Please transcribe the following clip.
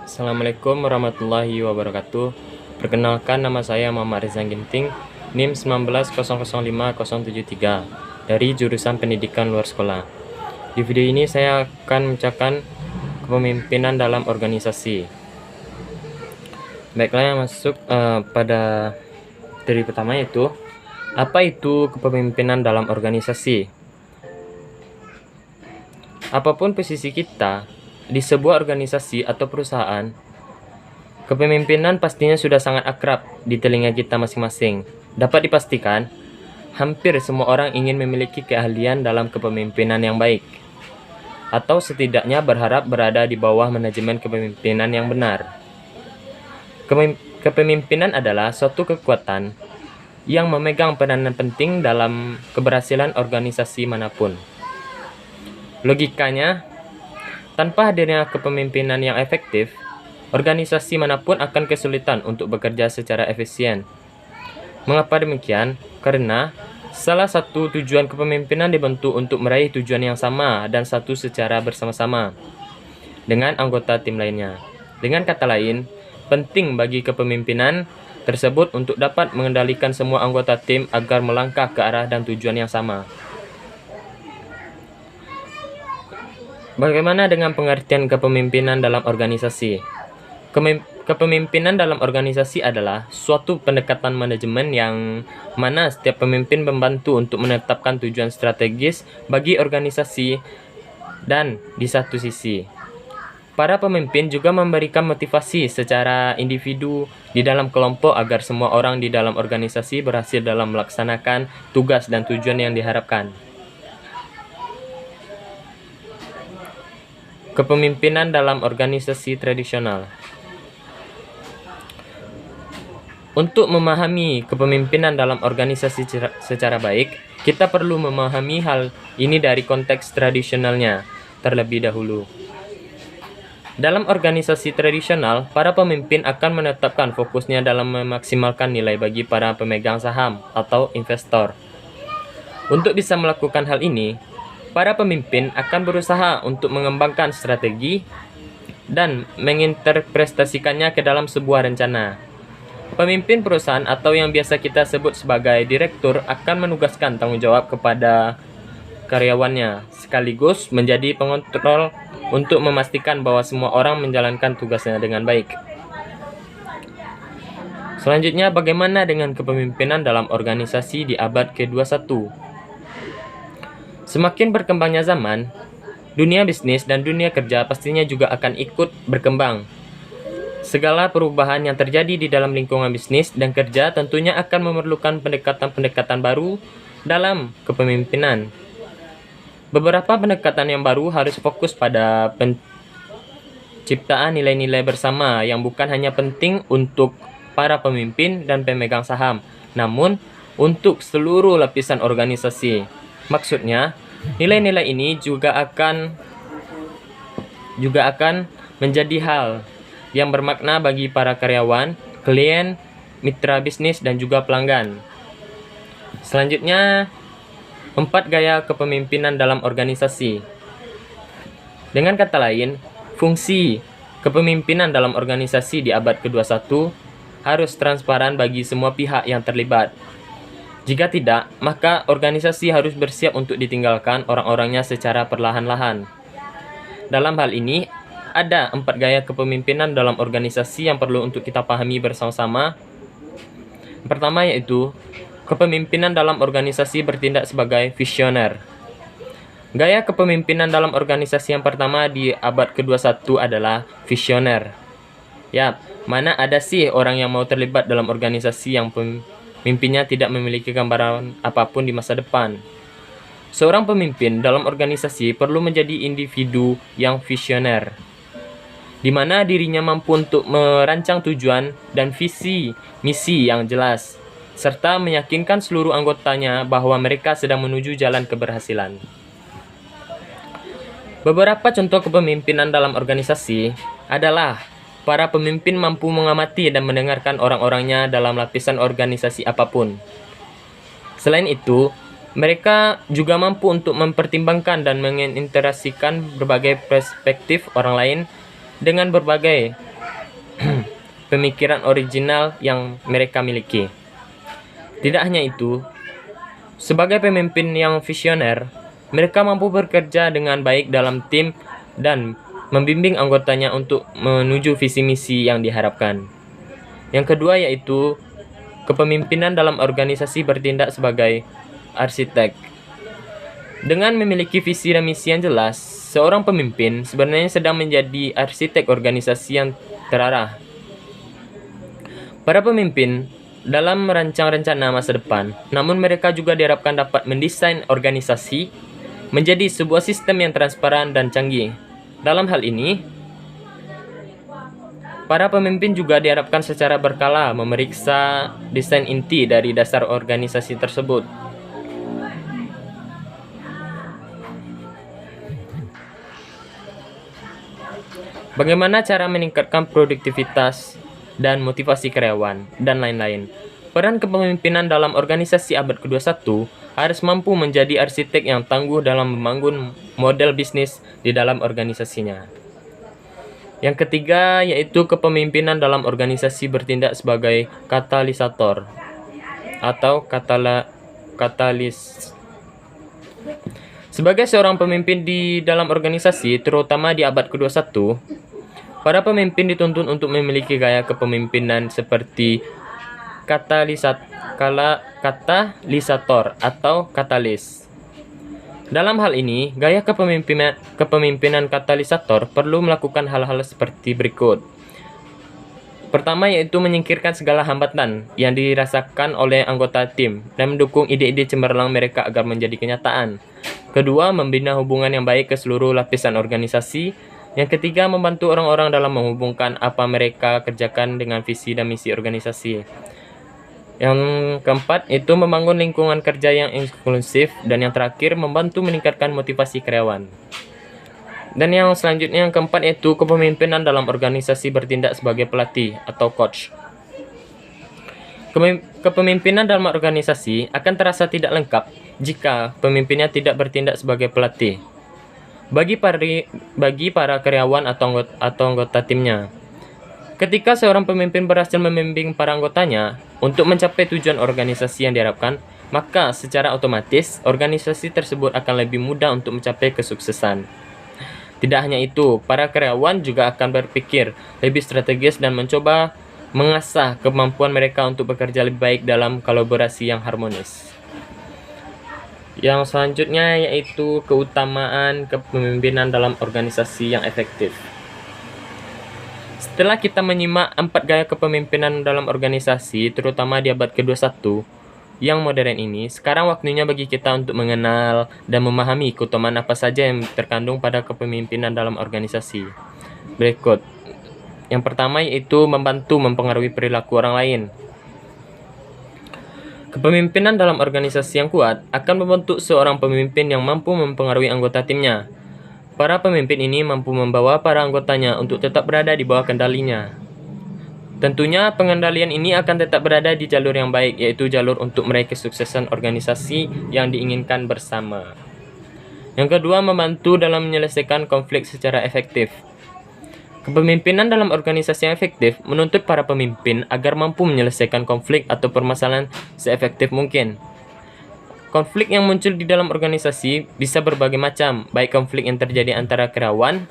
Assalamualaikum warahmatullahi wabarakatuh. Perkenalkan, nama saya Muhammad Rizan Ginting, NIM 1900573 dari jurusan Pendidikan Luar Sekolah. Di video ini saya akan membacakan kepemimpinan dalam organisasi. Baiklah, yang masuk pada materi pertama, yaitu apa itu kepemimpinan dalam organisasi. Apapun posisi kita di sebuah organisasi atau perusahaan, kepemimpinan pastinya sudah sangat akrab di telinga kita masing-masing. Dapat dipastikan, hampir semua orang ingin memiliki keahlian dalam kepemimpinan yang baik, atau setidaknya berharap berada di bawah manajemen kepemimpinan yang benar. Kepemimpinan adalah suatu kekuatan yang memegang peranan penting dalam keberhasilan organisasi manapun. Logikanya, tanpa hadirnya kepemimpinan yang efektif, organisasi manapun akan kesulitan untuk bekerja secara efisien. Mengapa demikian? Karena salah satu tujuan kepemimpinan dibentuk untuk meraih tujuan yang sama dan satu secara bersama-sama dengan anggota tim lainnya. Dengan kata lain, penting bagi kepemimpinan tersebut untuk dapat mengendalikan semua anggota tim agar melangkah ke arah dan tujuan yang sama. Bagaimana dengan pengertian kepemimpinan dalam organisasi? Kepemimpinan dalam organisasi adalah suatu pendekatan manajemen yang mana setiap pemimpin membantu untuk menetapkan tujuan strategis bagi organisasi, dan di satu sisi, para pemimpin juga memberikan motivasi secara individu di dalam kelompok agar semua orang di dalam organisasi berhasil dalam melaksanakan tugas dan tujuan yang diharapkan. Kepemimpinan dalam organisasi tradisional. Untuk memahami kepemimpinan dalam organisasi secara baik, kita perlu memahami hal ini dari konteks tradisionalnya terlebih dahulu. Dalam organisasi tradisional, para pemimpin akan menetapkan fokusnya dalam memaksimalkan nilai bagi para pemegang saham atau investor. Untuk bisa melakukan hal ini, para pemimpin akan berusaha untuk mengembangkan strategi dan menginterpretasikannya ke dalam sebuah rencana. Pemimpin perusahaan atau yang biasa kita sebut sebagai direktur akan menugaskan tanggung jawab kepada karyawannya, sekaligus menjadi pengontrol untuk memastikan bahwa semua orang menjalankan tugasnya dengan baik. Selanjutnya, bagaimana dengan kepemimpinan dalam organisasi di abad ke-21? Semakin berkembangnya zaman, dunia bisnis dan dunia kerja pastinya juga akan ikut berkembang. Segala perubahan yang terjadi di dalam lingkungan bisnis dan kerja tentunya akan memerlukan pendekatan-pendekatan baru dalam kepemimpinan. Beberapa pendekatan yang baru harus fokus pada penciptaan nilai-nilai bersama yang bukan hanya penting untuk para pemimpin dan pemegang saham, namun untuk seluruh lapisan organisasi. Maksudnya, nilai-nilai ini juga akan menjadi hal yang bermakna bagi para karyawan, klien, mitra bisnis, dan juga pelanggan. Selanjutnya, 4 gaya kepemimpinan dalam organisasi. Dengan kata lain, fungsi kepemimpinan dalam organisasi di abad ke-21 harus transparan bagi semua pihak yang terlibat. Jika tidak, maka organisasi harus bersiap untuk ditinggalkan orang-orangnya secara perlahan-lahan. Dalam hal ini, ada 4 gaya kepemimpinan dalam organisasi yang perlu untuk kita pahami bersama-sama. Pertama yaitu, kepemimpinan dalam organisasi bertindak sebagai visioner. Gaya kepemimpinan dalam organisasi yang pertama di abad ke-21 adalah visioner. Ya, mana ada sih orang yang mau terlibat dalam organisasi yang pemimpinnya tidak memiliki gambaran apapun di masa depan. Seorang pemimpin dalam organisasi perlu menjadi individu yang visioner, di mana dirinya mampu untuk merancang tujuan dan visi misi yang jelas, serta meyakinkan seluruh anggotanya bahwa mereka sedang menuju jalan keberhasilan. Beberapa contoh kepemimpinan dalam organisasi adalah para pemimpin mampu mengamati dan mendengarkan orang-orangnya dalam lapisan organisasi apapun. Selain itu, mereka juga mampu untuk mempertimbangkan dan mengintegrasikan berbagai perspektif orang lain dengan berbagai pemikiran original yang mereka miliki. Tidak hanya itu, sebagai pemimpin yang visioner, mereka mampu bekerja dengan baik dalam tim dan membimbing anggotanya untuk menuju visi misi yang diharapkan. Yang kedua yaitu kepemimpinan dalam organisasi bertindak sebagai arsitek. Dengan memiliki visi dan misi yang jelas, seorang pemimpin sebenarnya sedang menjadi arsitek organisasi yang terarah. Para pemimpin dalam merancang rencana masa depan, namun mereka juga diharapkan dapat mendesain organisasi menjadi sebuah sistem yang transparan dan canggih. Dalam hal ini, para pemimpin juga diharapkan secara berkala memeriksa desain inti dari dasar organisasi tersebut. Bagaimana cara meningkatkan produktivitas dan motivasi karyawan, dan lain-lain. Peran kepemimpinan dalam organisasi abad ke-21 harus mampu menjadi arsitek yang tangguh dalam membangun model bisnis di dalam organisasinya. Yang ketiga yaitu kepemimpinan dalam organisasi bertindak sebagai katalisator atau katalis. Sebagai seorang pemimpin di dalam organisasi, terutama di abad ke-21, para pemimpin dituntut untuk memiliki gaya kepemimpinan seperti katalisator atau katalis. Dalam hal ini, gaya kepemimpinan katalisator perlu melakukan hal-hal seperti berikut. Pertama yaitu menyingkirkan segala hambatan yang dirasakan oleh anggota tim dan mendukung ide-ide cemerlang mereka agar menjadi kenyataan. Kedua, membina hubungan yang baik ke seluruh lapisan organisasi. Yang ketiga, membantu orang-orang dalam menghubungkan apa mereka kerjakan dengan visi dan misi organisasi. Yang keempat, itu membangun lingkungan kerja yang inklusif. Dan yang terakhir, membantu meningkatkan motivasi karyawan. Dan yang selanjutnya, yang keempat, yaitu kepemimpinan dalam organisasi bertindak sebagai pelatih atau coach. Kepemimpinan dalam organisasi akan terasa tidak lengkap jika pemimpinnya tidak bertindak sebagai pelatih bagi para karyawan atau anggota timnya. Ketika seorang pemimpin berhasil membimbing para anggotanya untuk mencapai tujuan organisasi yang diharapkan, maka secara otomatis organisasi tersebut akan lebih mudah untuk mencapai kesuksesan. Tidak hanya itu, para karyawan juga akan berpikir lebih strategis dan mencoba mengasah kemampuan mereka untuk bekerja lebih baik dalam kolaborasi yang harmonis. Yang selanjutnya yaitu keutamaan kepemimpinan dalam organisasi yang efektif. Setelah kita menyimak 4 gaya kepemimpinan dalam organisasi, terutama di abad ke-21 yang modern ini, sekarang waktunya bagi kita untuk mengenal dan memahami keutamaan apa saja yang terkandung pada kepemimpinan dalam organisasi. Berikut. Yang pertama yaitu membantu mempengaruhi perilaku orang lain. Kepemimpinan dalam organisasi yang kuat akan membentuk seorang pemimpin yang mampu mempengaruhi anggota timnya. Para pemimpin ini mampu membawa para anggotanya untuk tetap berada di bawah kendalinya. Tentunya pengendalian ini akan tetap berada di jalur yang baik, yaitu jalur untuk meraih kesuksesan organisasi yang diinginkan bersama. Yang kedua, membantu dalam menyelesaikan konflik secara efektif. Kepemimpinan dalam organisasi yang efektif menuntut para pemimpin agar mampu menyelesaikan konflik atau permasalahan seefektif mungkin. Konflik yang muncul di dalam organisasi bisa berbagai macam, baik konflik yang terjadi antara karyawan,